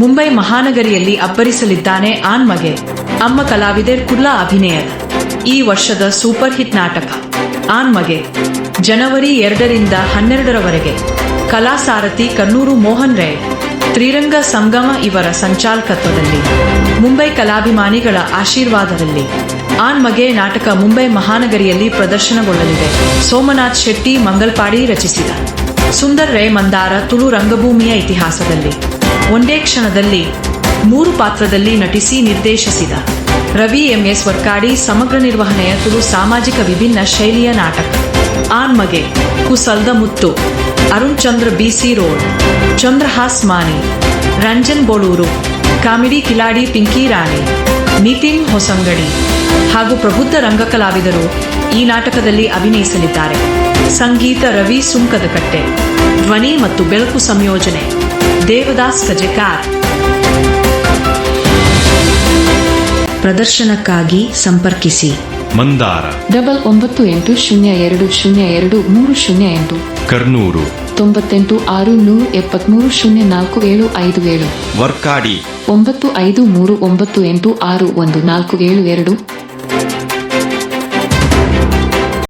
ಮುಂಬೈ ಮಹಾನಗರಿಯಲ್ಲಿ ಅಬ್ಬರಿಸಲಿದ್ದಾನೆ ಆನ್ಮಗೆ. ಅಮ್ಮ ಕಲಾವಿದರ್ ಕುರ್ಲಾ ಅಭಿನಯದ ಈ ವರ್ಷದ ಸೂಪರ್ ಹಿಟ್ ನಾಟಕ ಆನ್ಮಗೆ ಜನವರಿ 2ರಿಂದ 12ರವರೆಗೆ ಕಲಾಸಾರಥಿ ಕನ್ನೂರು ಮೋಹನ್ ರೈ, ತ್ರಿರಂಗ ಸಂಗಮ ಇವರ ಸಂಚಾಲಕತ್ವದಲ್ಲಿ ಮುಂಬೈ ಕಲಾಭಿಮಾನಿಗಳ ಆಶೀರ್ವಾದದಲ್ಲಿ ಆನ್ಮಗೆ ನಾಟಕ ಮುಂಬೈ ಮಹಾನಗರಿಯಲ್ಲಿ ಪ್ರದರ್ಶನಗೊಳ್ಳಲಿದೆ. ಸೋಮನಾಥ್ ಶೆಟ್ಟಿ ಮಂಗಲ್ಪಾಡಿ ರಚಿಸಿದ ಸುಂದರ್ ರೈ ಮಂದಾರ ತುಳು ರಂಗಭೂಮಿಯ ಇತಿಹಾಸದಲ್ಲಿ ಒಂದೇ ಕ್ಷಣದಲ್ಲಿ 3 ಪಾತ್ರದಲ್ಲಿ ನಟಿಸಿ ನಿರ್ದೇಶಿಸಿದ ರವಿ MS ವರ್ಕಾಡಿ ಸಮಗ್ರ ನಿರ್ವಹಣೆಯ ತುಳು ಸಾಮಾಜಿಕ ವಿಭಿನ್ನ ಶೈಲಿಯ ನಾಟಕ ಆನ್ಮಗೆ ಕುಸಲ್ದ ಮುತ್ತು, Arun Chandra BC road, Chandrahas Mani, Ranjan Boloor, comedy ಕಿಲಾಡಿ ಪಿಂಕಿ ರಾಣಿ, ನಿತಿನ್ ಹೊಸಂಗಡಿ ಹಾಗೂ ಪ್ರಬುದ್ಧ ರಂಗಕಲಾವಿದರು ಈ ನಾಟಕದಲ್ಲಿ ಅಭಿನಯಿಸಲಿದ್ದಾರೆ. ಸಂಗೀತ ರವಿ ಸುಂಕದಕಟ್ಟೆ, ಧ್ವನಿ ಮತ್ತು ಬೆಳಕು ಸಂಯೋಜನೆ ದೇವದಾಸ್ ಕಜೆಕಾರ್. ಪ್ರದರ್ಶನಕ್ಕಾಗಿ ಸಂಪರ್ಕಿಸಿ ಮಂದಾರ 9880202308, ಕರ್ನೂರು 986173047757, ವರ್ಕಾಡಿ 9539861472.